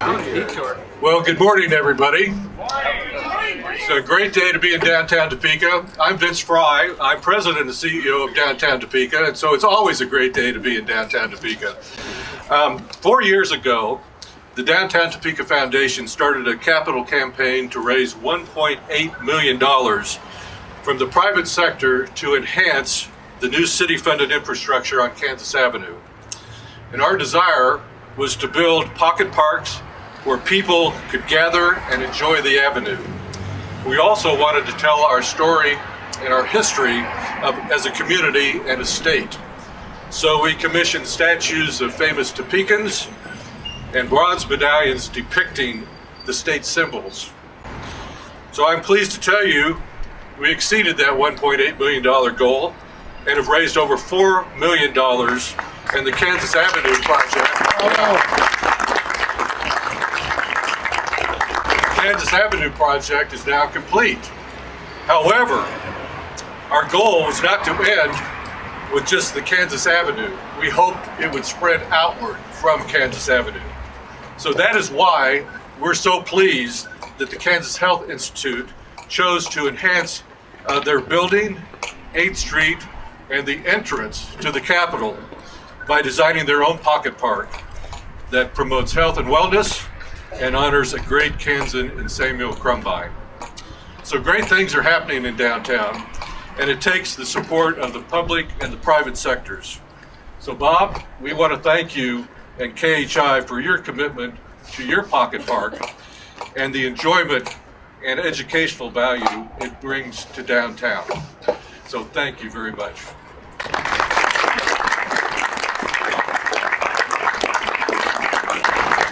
Well, good morning, everybody. It's a great day to be in downtown Topeka. I'm Vince Frye. I'm president and CEO of downtown Topeka, and so it's always a great day to be in downtown Topeka. 4 years ago, the Downtown Topeka Foundation started a capital campaign to raise $1.8 million from the private sector to enhance the new city-funded infrastructure on Kansas Avenue. And our desire was to build pocket parks where people could gather and enjoy the avenue. We also wanted to tell our story and our history as a community and a state. So we commissioned statues of famous Topekans and bronze medallions depicting the state symbols. So I'm pleased to tell you we exceeded that $1.8 million goal and have raised over $4 million in the Kansas Avenue project. The Kansas Avenue project is now complete. However, our goal was not to end with just the Kansas Avenue. We hoped it would spread outward from Kansas Avenue. So that is why we're so pleased that the Kansas Health Institute chose to enhance their building, 8th Street, and the entrance to the Capitol by designing their own pocket park that promotes health and wellness and honors a great Kansan and Samuel Crumbine. So great things are happening in downtown, and it takes the support of the public and the private sectors. So Bob, we want to thank you and KHI for your commitment to your pocket park and the enjoyment and educational value it brings to downtown. So thank you very much.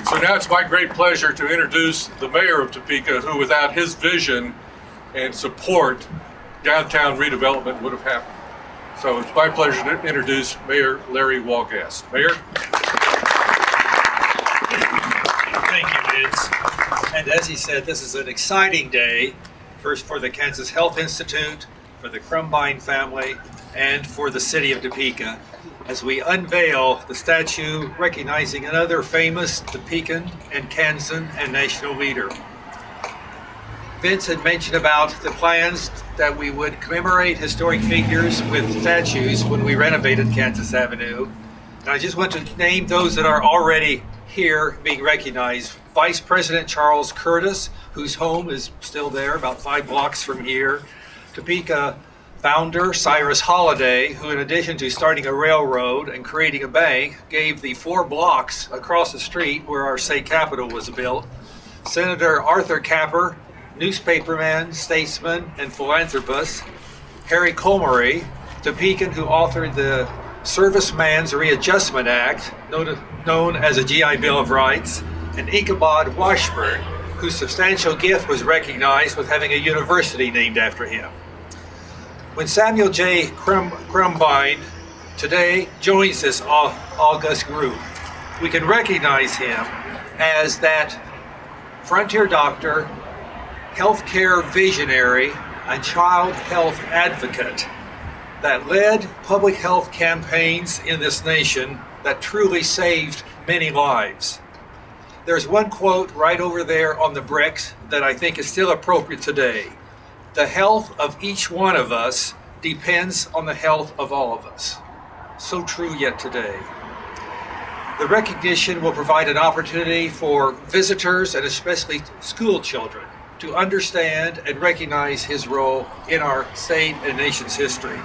So now it's my great pleasure to introduce the mayor of Topeka, who without his vision and support, downtown redevelopment would have happened. So it's my pleasure to introduce Mayor Larry Wolgast. Mayor? Thank you, Vince. And as he said, this is an exciting day, first for the Kansas Health Institute, for the Crumbine family, and for the city of Topeka, as we unveil the statue recognizing another famous Topekan and Kansan and national leader. Vince had mentioned about the plans that we would commemorate historic figures with statues when we renovated Kansas Avenue. And I just want to name those that are already here being recognized. Vice President Charles Curtis, whose home is still there about 5 blocks from here. Topeka founder Cyrus Holliday, who in addition to starting a railroad and creating a bank, gave the 4 blocks across the street where our state capitol was built. Senator Arthur Capper, newspaperman, statesman, and philanthropist. Harry Colyer, Topekan, who authored the Serviceman's Readjustment Act, known as a GI Bill of Rights, and Ichabod Washburn, whose substantial gift was recognized with having a university named after him. When Samuel J. Crumbine today joins this august group, we can recognize him as that frontier doctor, healthcare visionary, and child health advocate that led public health campaigns in this nation that truly saved many lives. There's one quote right over there on the bricks that I think is still appropriate today. The health of each one of us depends on the health of all of us. So true yet today. The recognition will provide an opportunity for visitors and especially school children to understand and recognize his role in our state and nation's history.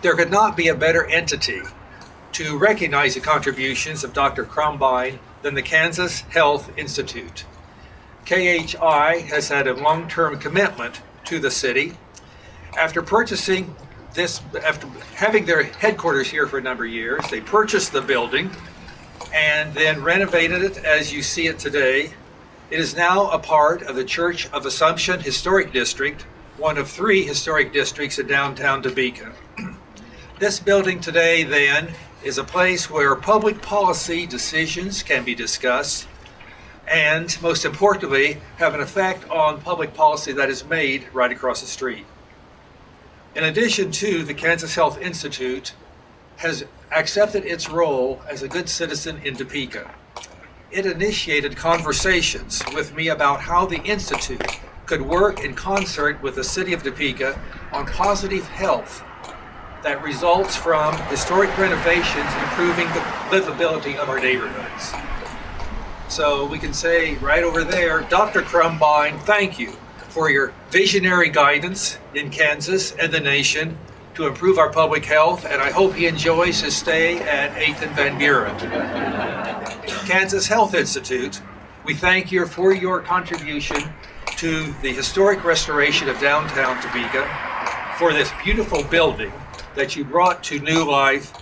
There could not be a better entity to recognize the contributions of Dr. Crumbine than the Kansas Health Institute. KHI has had a long-term commitment to the city. After purchasing this, after having their headquarters here for a number of years, they purchased the building and then renovated it as you see it today. It is now a part of the Church of Assumption Historic District, one of 3 historic districts in downtown Topeka. This building today, then, is a place where public policy decisions can be discussed and, most importantly, have an effect on public policy that is made right across the street. In addition to, the Kansas Health Institute has accepted its role as a good citizen in Topeka. it initiated conversations with me about how the Institute could work in concert with the city of Topeka on positive health that results from historic renovations improving the livability of our neighborhoods. So we can say right over there, Dr. Crumbine, thank you for your visionary guidance in Kansas and the nation to improve our public health, and I hope he enjoys his stay at 8th and Van Buren. Kansas Health Institute, we thank you for your contribution to the historic restoration of downtown Topeka, for this beautiful building that you brought to new life,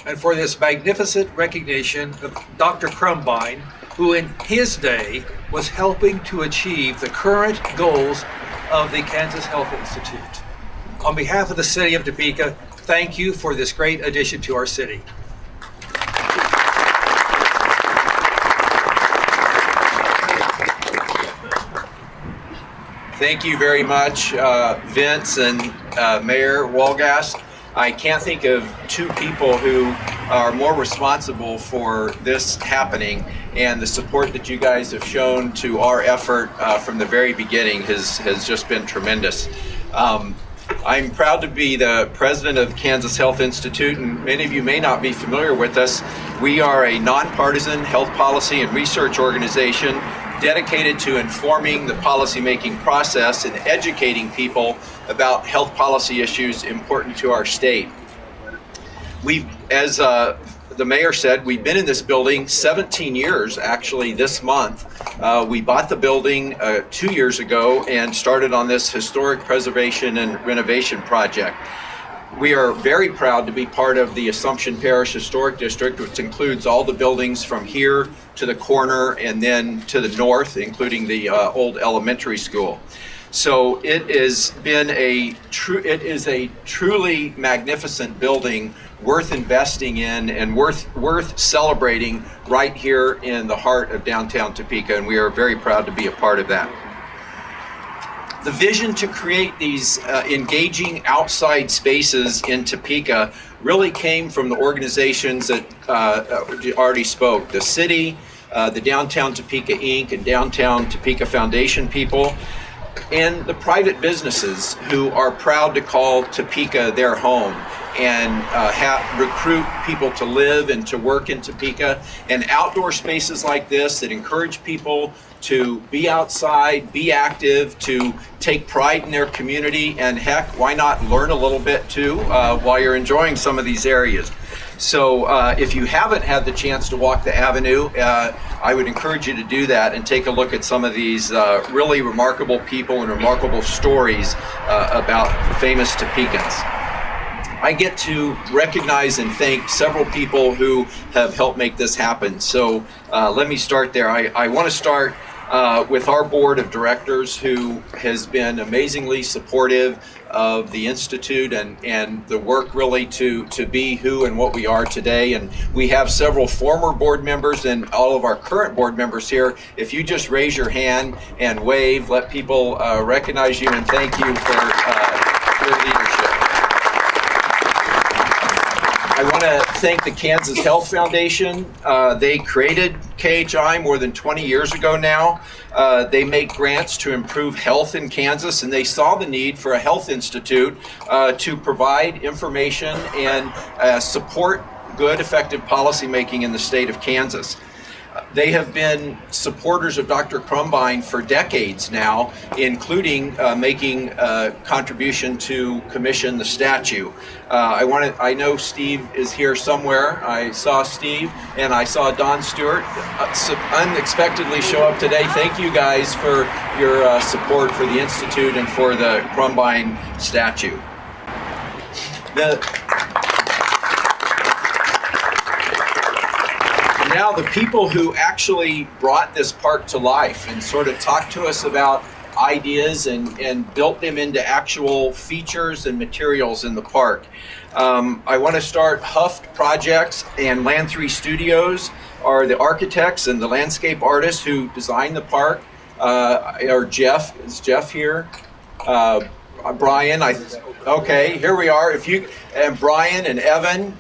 and for this magnificent recognition of Dr. Crumbine, who in his day was helping to achieve the current goals of the Kansas Health Institute. On behalf of the city of Topeka, thank you for this great addition to our city. Thank you very much, Vince and Mayor Wolgast. I can't think of two people who are more responsible for this happening, and the support that you guys have shown to our effort from the very beginning has just been tremendous. I'm proud to be the president of Kansas Health Institute, and many of you may not be familiar with us. We are a nonpartisan health policy and research organization dedicated to informing the policymaking process and educating people about health policy issues important to our state. As the mayor said, we've been in this building 17 years, actually, this month. We bought the building 2 years ago and started on this historic preservation and renovation project. We are very proud to be part of the Assumption Parish Historic District, which includes all the buildings from here to the corner and then to the north, including the old elementary school. So it is a truly magnificent building, worth investing in and worth celebrating right here in the heart of downtown Topeka, and we are very proud to be a part of that. The vision to create these engaging outside spaces in Topeka really came from the organizations that already spoke. The city, the Downtown Topeka Inc. and Downtown Topeka Foundation people, and the private businesses who are proud to call Topeka their home and recruit people to live and to work in Topeka, and outdoor spaces like this that encourage people to be outside, be active, to take pride in their community, and heck, why not learn a little bit too while you're enjoying some of these areas. So if you haven't had the chance to walk the avenue, I would encourage you to do that and take a look at some of these really remarkable people and remarkable stories about famous Topekans. I get to recognize and thank several people who have helped make this happen. So let me start there. I want to start with our board of directors, who has been amazingly supportive of the Institute and the work really to be who and what we are today. And we have several former board members and all of our current board members here. If you just raise your hand and wave, let people recognize you and thank you for your leadership. I want to thank the Kansas Health Foundation. They created KHI more than 20 years ago now. They make grants to improve health in Kansas, and they saw the need for a health institute to provide information and support good, effective policymaking in the state of Kansas. They have been supporters of Dr. Crumbine for decades now, including making a contribution to commission the statue. I know Steve is here somewhere. I saw Steve and I saw Don Stewart unexpectedly show up today. Thank you guys for your support for the Institute and for the Crumbine statue. Now the people who actually brought this park to life and sort of talked to us about ideas and built them into actual features and materials in the park. I want to start Huft Projects and Land 3 Studios are the architects and the landscape artists who designed the park. Or Jeff, is Jeff here? Brian, okay, here we are. And Brian and Evan,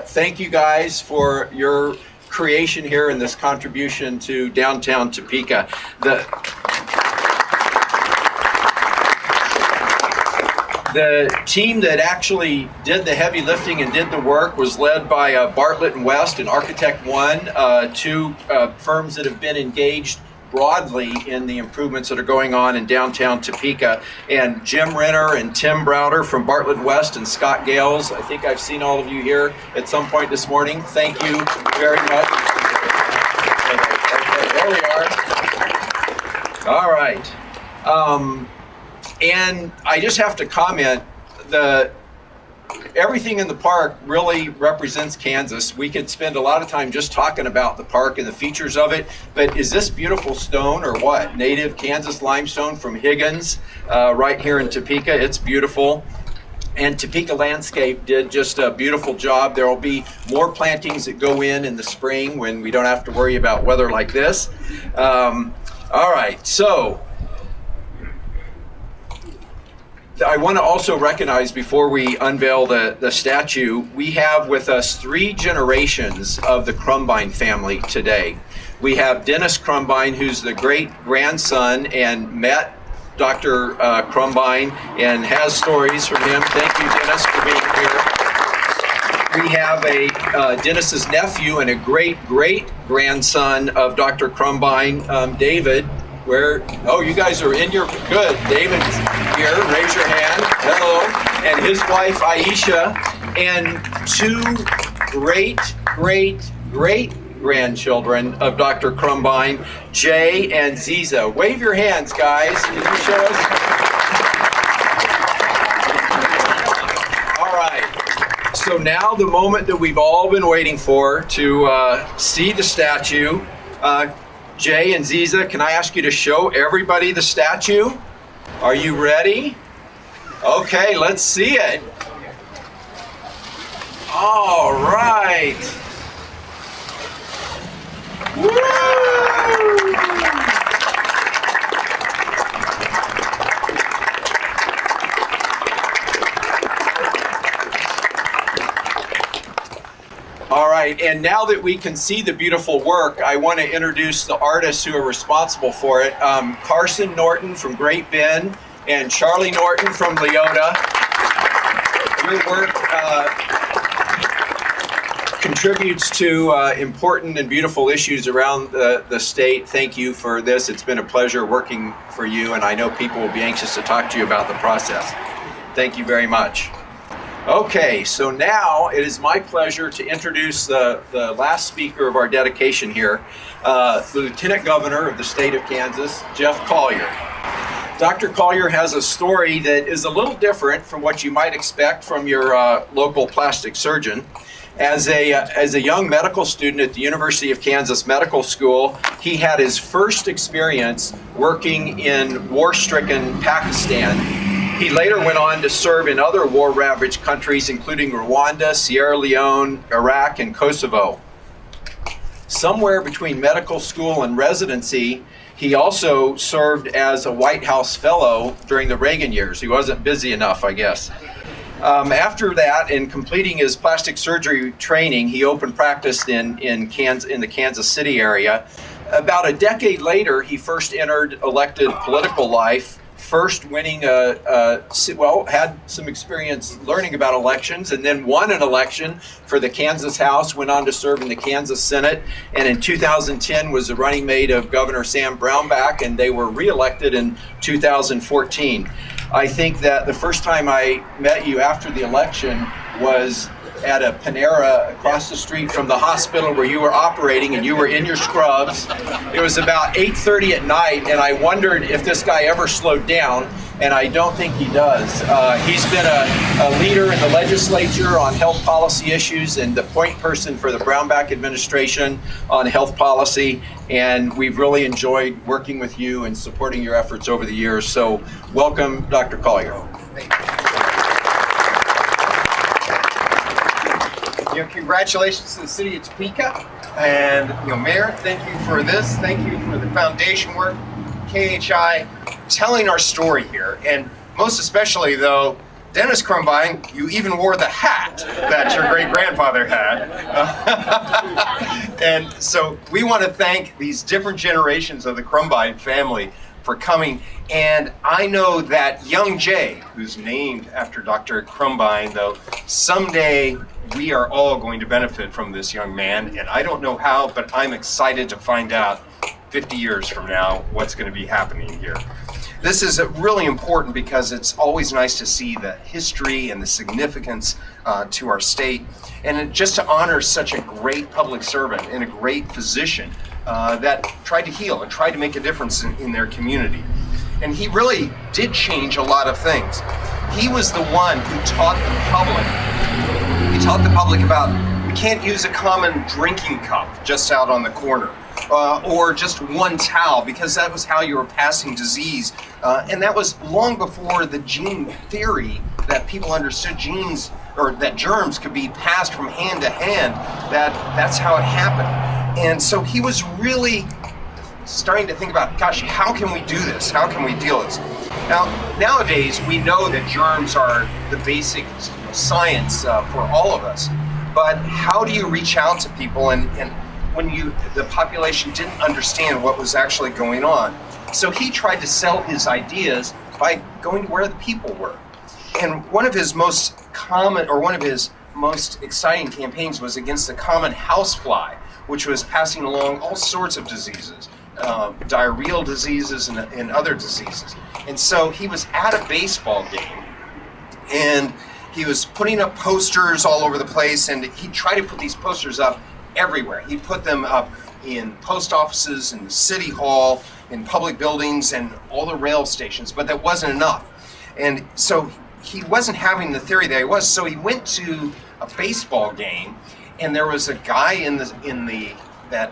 thank you guys for your creation here and this contribution to downtown Topeka. The team that actually did the heavy lifting and did the work was led by Bartlett and West and Architect One, two firms that have been engaged broadly in the improvements that are going on in downtown Topeka. And Jim Renner and Tim Browder from Bartlett West and Scott Gales. I think I've seen all of you here at some point this morning. Thank you very much. Okay, there we are. All right. And I just have to comment, everything in the park really represents Kansas. We could spend a lot of time just talking about the park and the features of it, but is this beautiful stone or what? Native Kansas limestone from Higgins, right here in Topeka. It's beautiful. And Topeka Landscape did just a beautiful job. There will be more plantings that go in the spring when we don't have to worry about weather like this. All right, so I want to also recognize before we unveil the statue, we have with us 3 generations of the Crumbine family today. We have Dennis Crumbine, who's the great grandson and met Dr. Crumbine and has stories from him. Thank you, Dennis, for being here. We have Dennis's nephew and a great grandson of Dr. Crumbine, David. Oh, you guys are in your, good. David's here, raise your hand, hello. And his wife, Aisha, and 2 great grandchildren of Dr. Crumbine, Jay and Ziza. Wave your hands, guys. Can you show us? All right. So now the moment that we've all been waiting for to see the statue. Jay and Ziza, can I ask you to show everybody the statue? Are you ready? Okay, let's see it. All right. Woo! All right, and now that we can see the beautiful work, I want to introduce the artists who are responsible for it. Carson Norton from Great Bend and Charlie Norton from Leota. Your work contributes to important and beautiful issues around the state. Thank you for this. It's been a pleasure working for you, and I know people will be anxious to talk to you about the process. Thank you very much. Okay, so now it is my pleasure to introduce the last speaker of our dedication here, the Lieutenant Governor of the state of Kansas, Jeff Colyer. Dr. Colyer has a story that is a little different from what you might expect from your local plastic surgeon. As a young medical student at the University of Kansas Medical School, he had his first experience working in war-stricken Pakistan. He later went on to serve in other war-ravaged countries, including Rwanda, Sierra Leone, Iraq, and Kosovo. Somewhere between medical school and residency, he also served as a White House fellow during the Reagan years. He wasn't busy enough, I guess. After that, in completing his plastic surgery training, he opened practice in the Kansas City area. About a decade later, he first entered elected political life, first winning had some experience learning about elections, and then won an election for the Kansas House, went on to serve in the Kansas Senate, and in 2010 was the running mate of Governor Sam Brownback, and they were reelected in 2014. I think that the first time I met you after the election was at a Panera across the street from the hospital where you were operating, and you were in your scrubs. It was about 8:30 at night, and I wondered if this guy ever slowed down, and I don't think he does. He's been a leader in the legislature on health policy issues and the point person for the Brownback administration on health policy, and we've really enjoyed working with you and supporting your efforts over the years. So welcome, Dr. Colyer. Congratulations to the city of Topeka, and Mayor, thank you for this. Thank you for the foundation work, KHI, telling our story here, and most especially though, Dennis Crumbine, you even wore the hat that your great-grandfather had. And so we want to thank these different generations of the Crumbine family for coming. And I know that young Jay, who's named after Dr. Crumbine, though, someday we are all going to benefit from this young man. And I don't know how, but I'm excited to find out 50 years from now what's going to be happening here. This is really important because it's always nice to see the history and the significance to our state, and just to honor such a great public servant and a great physician that tried to heal and tried to make a difference in their community. And he really did change a lot of things. He was the one who taught the public about we can't use a common drinking cup just out on the corner. Or just one towel, because that was how you were passing disease. And that was long before the gene theory that people understood genes, or that germs could be passed from hand to hand, that's how it happened. And so he was really starting to think about, gosh, how can we do this? How can we deal with this? Now, nowadays, we know that germs are the basic science for all of us. But how do you reach out to people and when the population didn't understand what was actually going on? So he tried to sell his ideas by going to where the people were. And one of his most exciting campaigns was against the common housefly, which was passing along all sorts of diseases, diarrheal diseases and other diseases. And so he was at a baseball game, and he was putting up posters all over the place, and he tried to put these posters up everywhere. He put them up in post offices, in the city hall, in public buildings, and all the rail stations, but that wasn't enough. And so he wasn't having the theory that he was, so he went to a baseball game, and there was a guy that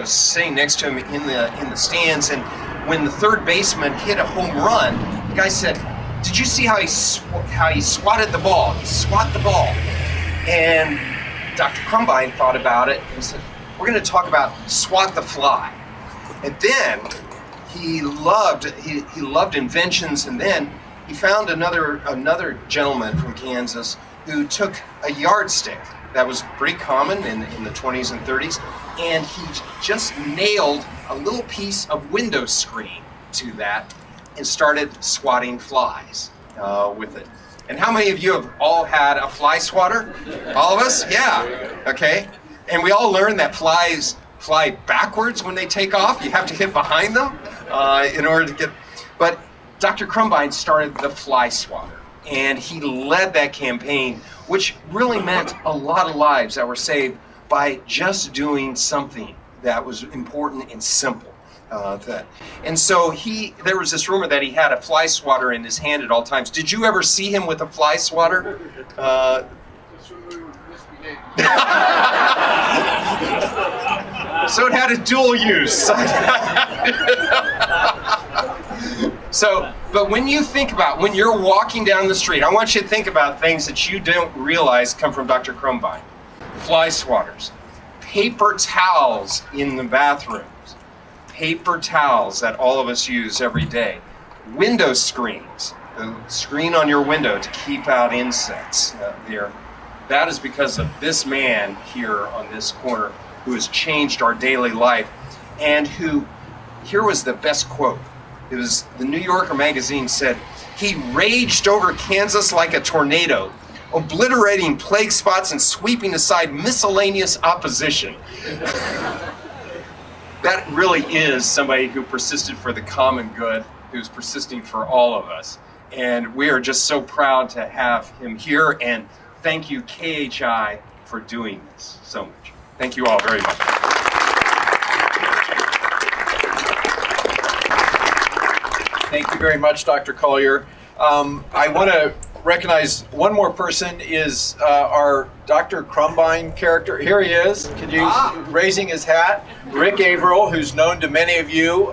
was sitting next to him in the stands, and when the third baseman hit a home run, the guy said, "Did you see how he swatted the ball? He swat the ball." And Dr. Crumbine thought about it and said, "We're going to talk about swat the fly." And then he loved inventions, and then he found another gentleman from Kansas who took a yardstick that was pretty common in the 20s and 30s, and he just nailed a little piece of window screen to that and started swatting flies with it. And how many of you have all had a fly swatter? All of us? Yeah. Okay. And we all learned that flies fly backwards when they take off. You have to hit behind them in order to get. But Dr. Crumbine started the fly swatter, and he led that campaign, which really meant a lot of lives that were saved by just doing something that was important and simple. And so there was this rumor that he had a fly swatter in his hand at all times. Did you ever see him with a fly swatter? So it had a dual use. But when you think about, when you're walking down the street, I want you to think about things that you don't realize come from Dr. Crumbine. Fly swatters, paper towels in the bathrooms, paper towels that all of us use every day, window screens, the screen on your window to keep out insects there. That is because of this man here on this corner who has changed our daily life, and here was the best quote. It was the New Yorker magazine said, "He raged over Kansas like a tornado, obliterating plague spots and sweeping aside miscellaneous opposition." That really is somebody who persisted for the common good, who's persisting for all of us. And we are just so proud to have him here, and thank you, KHI, for doing this so much. Thank you all very much. Thank you very much, Dr. Colyer. I want to recognize one more person is our Dr. Crumbine character. Here he is. Can you raising his hat? Rick Averill, who's known to many of you,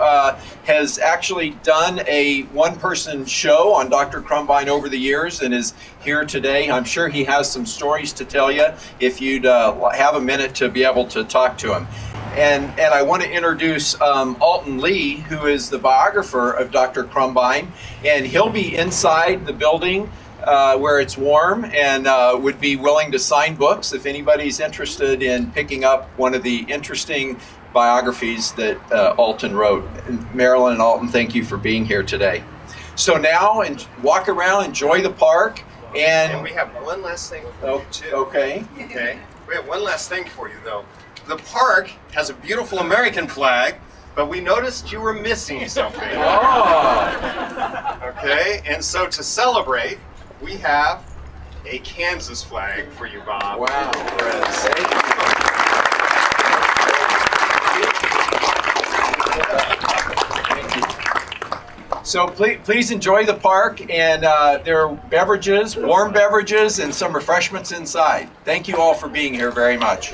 has actually done a one-person show on Dr. Crumbine over the years and is here today. I'm sure he has some stories to tell you if you'd have a minute to be able to talk to him. And I want to introduce Alton Lee, who is the biographer of Dr. Crumbine, and he'll be inside the building where it's warm and would be willing to sign books if anybody's interested in picking up one of the interesting biographies that Alton wrote. And Marilyn and Alton, thank you for being here today. So now, walk around, enjoy the park, And we have one last thing for you too. Okay. Okay. We have one last thing for you though. The park has a beautiful American flag, but we noticed you were missing something. Oh. Okay, and so to celebrate, we have a Kansas flag for you, Bob. Wow, Chris. Thank you. So please enjoy the park, and there are beverages, warm beverages, and some refreshments inside. Thank you all for being here very much.